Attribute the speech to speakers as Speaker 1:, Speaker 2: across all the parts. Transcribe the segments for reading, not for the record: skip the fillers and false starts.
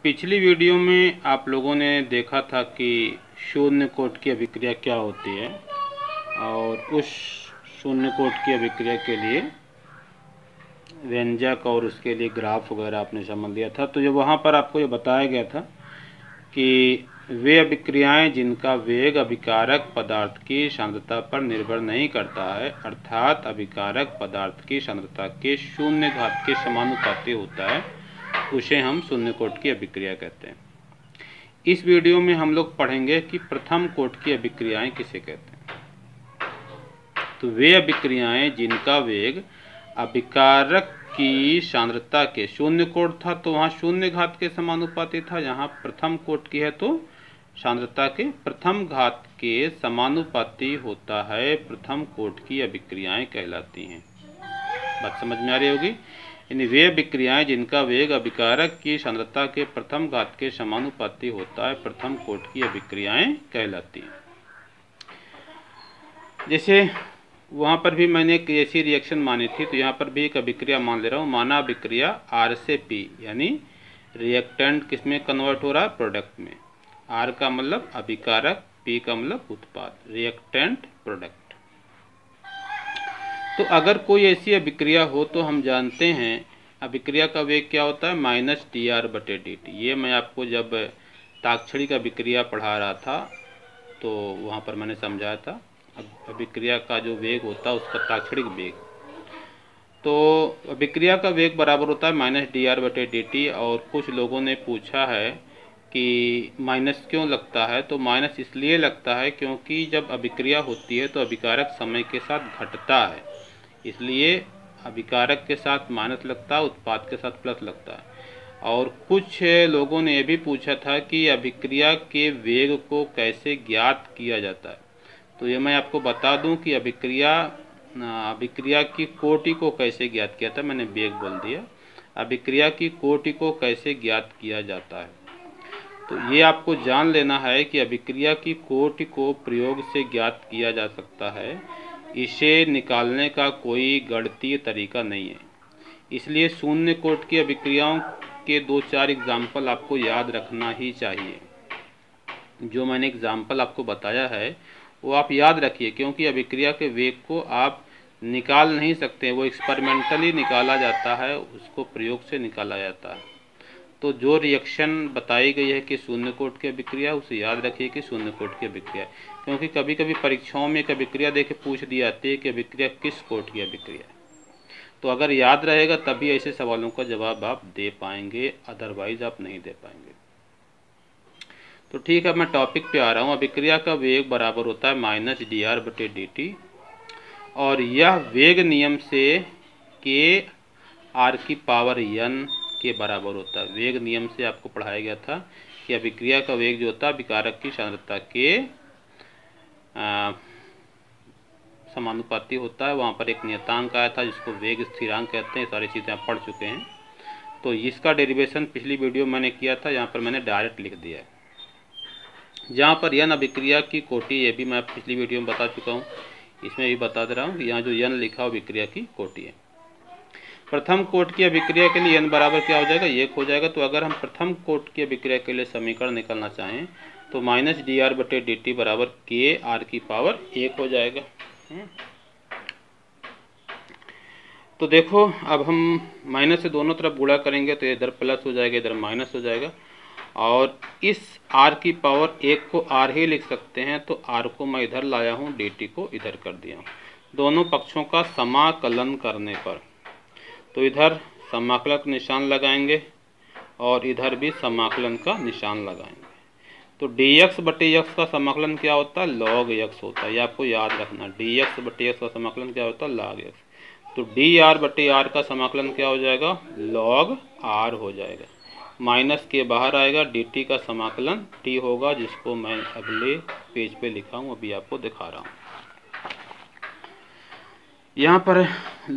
Speaker 1: पिछली वीडियो में आप लोगों ने देखा था कि शून्य कोट की अभिक्रिया क्या होती है और उस शून्य कोट की अभिक्रिया के लिए व्यंजक और उसके लिए ग्राफ वगैरह आपने समझ लिया था। तो जो वहाँ पर आपको ये बताया गया था कि वे अभिक्रियाएं जिनका वेग अभिकारक पदार्थ की सांद्रता पर निर्भर नहीं करता है, अर्थात अभिकारक पदार्थ की सांद्रता के शून्य घात के समानुपाती होता है, उसे हम शून्य कोट की अभिक्रिया कहते हैं। इस वीडियो में हम लोग पढ़ेंगे कि प्रथम कोट की अभिक्रियाएं किसे कहते हैं। तो वे अभिक्रियाएं जिनका वेग अभिकारक की सांद्रता के शून्य कोट था तो वहाँ शून्य घात के समानुपाती था, यहाँ प्रथम कोट की है तो सांद्रता के प्रथम घात के समानुपाती होता है, प्रथम कोट की अभिक्रियाएं कहलाती हैं। बात समझ में आ रही होगी। यानी वे अभिक्रियाएं जिनका वेग अभिकारक की सांद्रता के प्रथम घात के समानुपाती होता है, प्रथम कोट की अभिक्रियाएं कहलाती हैं। जैसे वहाँ पर भी मैंने एक ऐसी रिएक्शन मानी थी, तो यहाँ पर भी एक अभिक्रिया मान ले रहा हूँ। माना अभिक्रिया R से P, यानी रिएक्टेंट किस में कन्वर्ट हो रहा है, प्रोडक्ट में। R का मतलब अभिकारक, P का मतलब उत्पाद, रिएक्टेंट प्रोडक्ट। तो अगर कोई ऐसी अभिक्रिया हो तो हम जानते हैं अभिक्रिया का वेग क्या होता है, -dR/dt। ये मैं आपको जब ताक्षणिक अभिक्रिया पढ़ा रहा था तो वहाँ पर मैंने समझाया था। अभिक्रिया का जो वेग होता है उसका ताक्षणिक वेग, तो अभिक्रिया का वेग बराबर होता है -dR/dt। और कुछ लोगों ने पूछा है कि माइनस क्यों लगता है, तो माइनस इसलिए लगता है क्योंकि जब अभिक्रिया होती है तो अभिकारक समय के साथ घटता है, इसलिए अभिकारक के साथ माइनस लगता है, उत्पाद के साथ प्लस लगता है। और कुछ लोगों ने यह भी पूछा था कि अभिक्रिया के वेग को कैसे ज्ञात किया जाता है। तो ये मैं आपको बता दूं कि अभिक्रिया की कोटि को कैसे ज्ञात किया था, मैंने वेग बोल दिया। अभिक्रिया की कोटि को कैसे ज्ञात किया जाता है, तो ये आपको जान लेना है कि अभिक्रिया की कोटि को प्रयोग से ज्ञात किया जा सकता है, इसे निकालने का कोई गणितीय तरीका नहीं है। इसलिए शून्य कोट की अभिक्रियाओं के 2-4 एग्जाम्पल आपको याद रखना ही चाहिए। जो मैंने एग्जाम्पल आपको बताया है वो आप याद रखिए, क्योंकि अभिक्रिया के वेग को आप निकाल नहीं सकते, वो एक्सपेरिमेंटली निकाला जाता है, उसको प्रयोग से निकाला जाता है। तो जो रिएक्शन बताई गई है कि शून्य कोट की अभिक्रिया, उसे याद रखिए कि शून्य कोट की अभिक्रिया, क्योंकि कभी कभी परीक्षाओं में एक अभिक्रिया देके पूछ दी जाती है कि अभिक्रिया किस कोट की अभिक्रिया है। तो अगर याद रहेगा तभी ऐसे सवालों का जवाब आप दे पाएंगे, अदरवाइज आप नहीं दे पाएंगे। तो ठीक है, मैं टॉपिक पे आ रहा हूँ। अभिक्रिया का वेग बराबर होता है -dR/dt, और यह वेग नियम से Kr⁴n के बराबर होता है। वेग नियम से आपको पढ़ाया गया था कि अभिक्रिया का वेग जो होता है अभिकारक की सांद्रता के समानुपाती होता है। वहाँ पर एक नियतांक आया था जिसको वेग स्थिरांक कहते हैं, सारी चीज़ें आप पढ़ चुके हैं। तो इसका डेरिवेशन पिछली वीडियो मैंने किया था, यहाँ पर मैंने डायरेक्ट लिख दिया है। जहाँ पर n अभिक्रिया की कोटि, ये भी मैं पिछली वीडियो में बता चुका हूँ, इसमें भी बता दे रहा हूँ। यहाँ जो n लिखा हो अभिक्रिया की कोटि है। प्रथम कोट की अभिक्रिया के लिए n बराबर क्या हो जाएगा, 1 हो जाएगा। तो अगर हम प्रथम कोट की अभिक्रिया के लिए समीकरण निकालना चाहें तो -dR/dt बराबर Kr⁴ 1 हो जाएगा। तो देखो, अब हम माइनस से दोनों तरफ गुणा करेंगे तो इधर प्लस हो जाएगा, इधर माइनस हो जाएगा। और इस R⁴ को R ही लिख सकते हैं, तो R को मैं इधर लाया हूँ, dt को इधर कर दिया हूँ। दोनों पक्षों का समाकलन करने पर तो इधर समाकलन का निशान लगाएंगे और इधर भी समाकलन का निशान लगाएंगे। तो dx/x का समाकलन क्या होता है, log x होता है। ये आपको याद रखना, dx/x का समाकलन क्या होता है, log x। तो dr/r का समाकलन क्या हो जाएगा, log r हो जाएगा। माइनस के बाहर आएगा, dt का समाकलन t होगा, जिसको मैं अगले पेज पे लिखा हूँ, अभी आपको दिखा रहा हूँ। यहाँ पर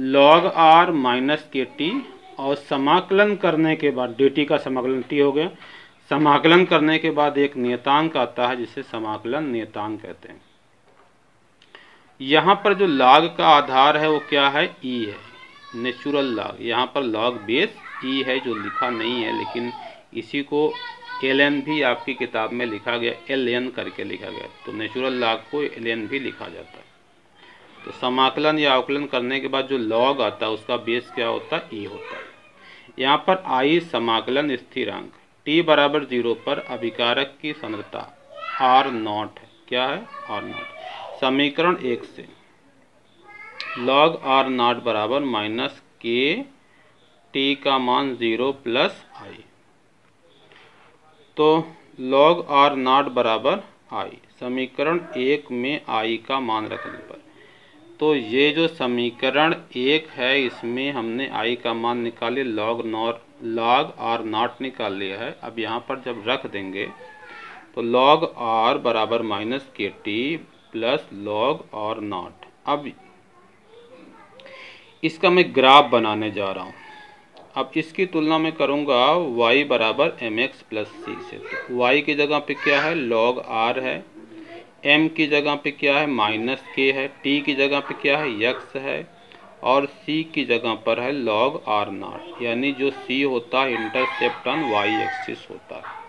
Speaker 1: log r माइनस के t, और समाकलन करने के बाद dt का समाकलन t हो गया। समाकलन करने के बाद एक नियतांक आता है जिसे समाकलन नियतांक कहते हैं। यहाँ पर जो log का आधार है वो क्या है, e है, नेचुरल log। यहाँ पर log बेस e है, जो लिखा नहीं है, लेकिन इसी को ln भी आपकी किताब में लिखा गया, ln करके लिखा गया, तो नेचुरल लॉग को ln भी लिखा जाता है। तो समाकलन या अवकलन करने के बाद जो लॉग आता है उसका बेस क्या होता है, e होता है। यहाँ पर I समाकलन स्थिरांक t बराबर 0 पर अभिकारक की सांद्रता r0 है। क्या है, r0। समीकरण 1 से log r0 बराबर माइनस के t का मान 0 प्लस I, तो log r0 बराबर I समीकरण 1 में I का मान रखने पर, तो ये जो समीकरण 1 है इसमें हमने I का मान निकाले, log r0 निकाल लिया है। अब यहाँ पर जब रख देंगे तो log r बराबर माइनस के टी प्लस log r0। अब इसका मैं ग्राफ बनाने जा रहा हूँ। अब इसकी तुलना में करूँगा y बराबर mx प्लस सी से, तो y की जगह पे क्या है, log r है, m की जगह पे क्या है, माइनस k है, t की जगह पे क्या है, x है, और c की जगह पर है log r0, यानी जो c होता है इंटरसेप्ट ऑन y एक्सिस होता है।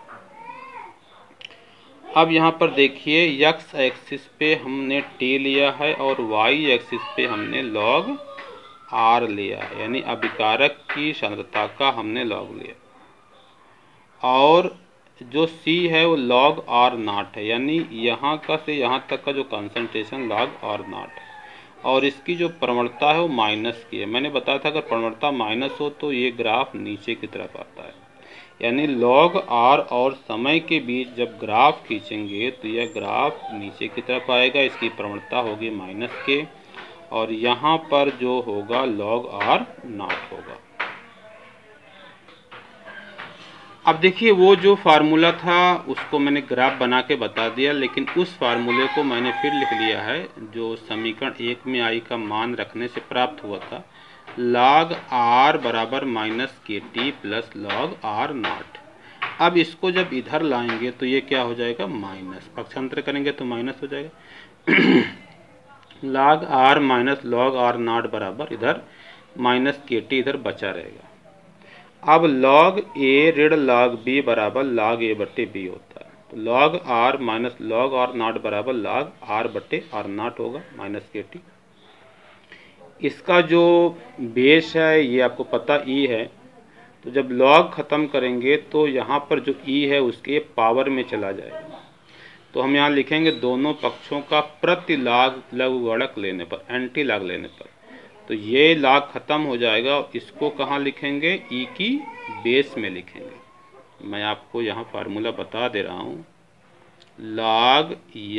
Speaker 1: अब यहाँ पर देखिए x एक्सिस पे हमने t लिया है और y एक्सिस पे हमने log r लिया है, यानी अभिकारक की सांद्रता का हमने log लिया, और जो c है वो log r0 है, यानी यहाँ का से यहाँ तक का जो कंसंट्रेशन log r0 है, और इसकी जो प्रवणता है वो माइनस की है। मैंने बताया था अगर प्रवणता माइनस हो तो ये ग्राफ नीचे की तरफ आता है, यानी log r और समय के बीच जब ग्राफ खींचेंगे तो यह ग्राफ नीचे की तरफ आएगा, इसकी प्रवणता होगी माइनस के, और यहाँ पर जो होगा log r0 होगा। अब देखिए वो जो फार्मूला था उसको मैंने ग्राफ बना के बता दिया, लेकिन उस फार्मूले को मैंने फिर लिख लिया है जो समीकरण 1 में I का मान रखने से प्राप्त हुआ था, log r बराबर माइनस के टी प्लस log r0। अब इसको जब इधर लाएंगे तो ये क्या हो जाएगा, माइनस, पक्षांतर करेंगे तो माइनस हो जाएगा। log r minus log r0 बराबर इधर माइनस के टी इधर बचा रहेगा। अब log a ऋण log b बराबर log a बट्टे b होता है, तो log r minus log r0 बराबर log r बट्टे r0 होगा माइनस के टी। इसका जो बेस है ये आपको पता e है, तो जब log ख़त्म करेंगे तो यहाँ पर जो e है उसके पावर में चला जाएगा, तो हम यहाँ लिखेंगे दोनों पक्षों का प्रति लघुगणक लेने पर, एंटी लॉग लेने पर, तो ये log ख़त्म हो जाएगा। इसको कहाँ लिखेंगे, e की बेस में लिखेंगे। मैं आपको यहाँ फार्मूला बता दे रहा हूँ, log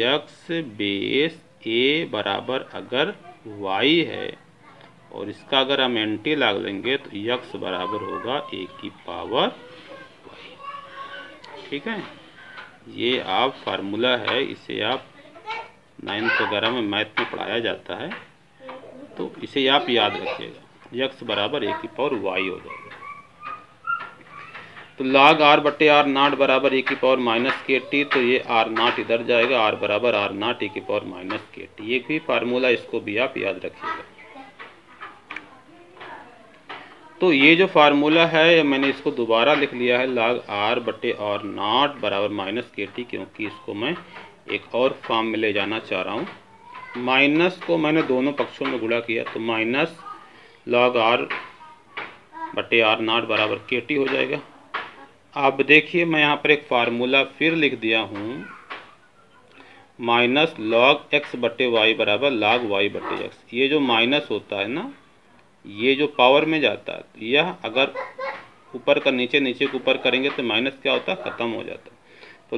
Speaker 1: x बेस a बराबर अगर y है और इसका अगर हम एंटी लॉग लेंगे तो x बराबर होगा a की पावर y। ठीक है, ये आप फार्मूला है, इसे आप 9th वगैरह में मैथ में पढ़ाया जाता है, तो इसे आप याद रखिएगा, x बराबर a की पावर y हो जाएगा। तो log r बट्टे r0 बराबर a की पावर माइनस के टी, तो ये r0 इधर जाएगा, r बराबर r0 a की पावर माइनस के टी। ये भी फार्मूला, इसको भी आप याद रखिएगा। तो ये जो फार्मूला है मैंने इसको दोबारा लिख लिया है, log r बट्टे r0 बराबर माइनस के टी, क्योंकि इसको मैं एक और फॉर्म में ले जाना चाह रहा हूँ। माइनस को मैंने दोनों पक्षों में गुणा किया, तो माइनस log r बट्टे r0 बराबर के टी हो जाएगा। अब देखिए मैं यहाँ पर एक फार्मूला फिर लिख दिया हूँ, माइनस log x बट्टे y बराबर log y बट्टे x। ये जो माइनस होता है ना, ये जो पावर में जाता है, तो यह अगर ऊपर का नीचे, नीचे को ऊपर करेंगे तो माइनस क्या होता है, ख़त्म हो जाता है। तो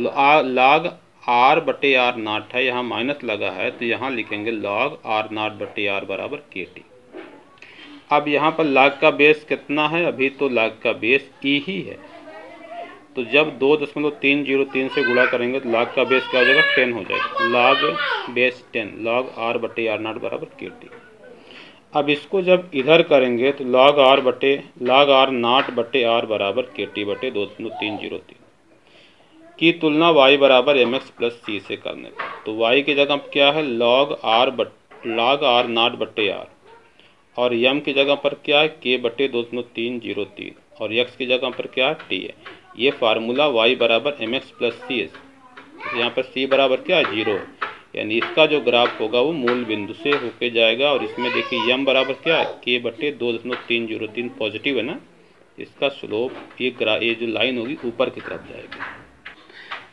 Speaker 1: log r बट्टे r0 है, यहाँ माइनस लगा है, तो यहाँ लिखेंगे log r0 बट्टे r बराबर के टी। अब यहाँ पर log का बेस कितना है, अभी तो log का बेस e ही है, तो जब 2.303 से गुणा करेंगे तो log का बेस क्या हो जाएगा, 10 हो जाएगा, log बेस 10, log r बट्टे r0 बराबर के टी। अब इसको जब इधर करेंगे तो log r r0 बट्टे r बराबर के टी बटे 2.303 की तुलना y बराबर mx प्लस सी से करने पर, तो y की जगह क्या है, log r0 बट्टे r, और m की जगह पर क्या है, k बटे 2.303, और x की जगह पर क्या है, t है। ये फार्मूला y बराबर mx प्लस सी एस, यहाँ पर c बराबर क्या है 0, यानी इसका जो ग्राफ होगा वो मूल बिंदु से होके जाएगा। और इसमें देखिए m बराबर क्या है k बटे 2.303 पॉजिटिव है ना, इसका स्लोप ये जो लाइन होगी ऊपर की तरफ जाएगी।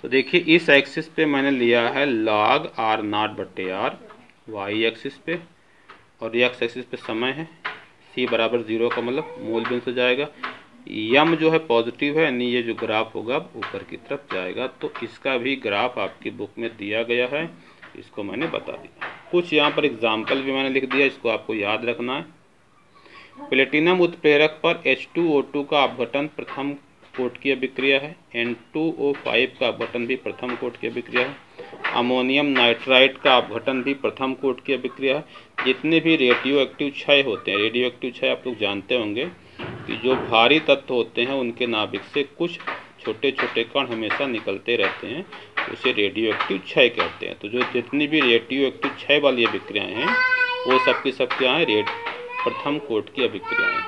Speaker 1: तो देखिए इस एक्सिस पे मैंने लिया है log r0 बटे r y एक्सिस पे, और x एक्सिस पे समय है, c बराबर 0 का मतलब मूल बिंदु से जाएगा। m जो है पॉजिटिव है, यानी ये जो ग्राफ होगा ऊपर की तरफ जाएगा। तो इसका भी ग्राफ आपकी बुक में दिया गया है, इसको मैंने बता दिया। कुछ यहाँ पर एग्जाम्पल भी मैंने लिख दिया, इसको आपको याद रखना है। प्लेटिनम उत्प्रेरक पर H2O2 का अपघटन प्रथम कोट की अभिक्रिया है, N2O5 का अपघटन भी प्रथम कोट की अभिक्रिया है, अमोनियम नाइट्राइड का अपघटन भी प्रथम कोट की अभिक्रिया है। जितने भी रेडियो एक्टिव क्षय होते हैं, रेडियो एक्टिव क्षय आप लोग जानते होंगे कि जो भारी तत्व होते हैं उनके नाभिक से कुछ छोटे छोटे कण हमेशा निकलते रहते हैं, उसे रेडियो एक्टिव क्षय कहते हैं। तो जो जितनी भी रेडियो एक्टिव क्षय वाली अभिक्रियाएँ हैं वो सबकी सब क्या है, प्रथम कोट की अभिक्रियाएँ।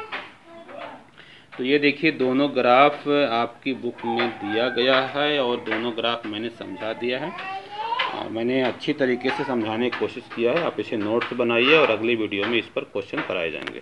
Speaker 1: तो ये देखिए दोनों ग्राफ आपकी बुक में दिया गया है और दोनों ग्राफ मैंने समझा दिया है, और मैंने अच्छी तरीके से समझाने की कोशिश किया है। आप इसे नोट्स बनाइए और अगली वीडियो में इस पर क्वेश्चन कराए जाएंगे।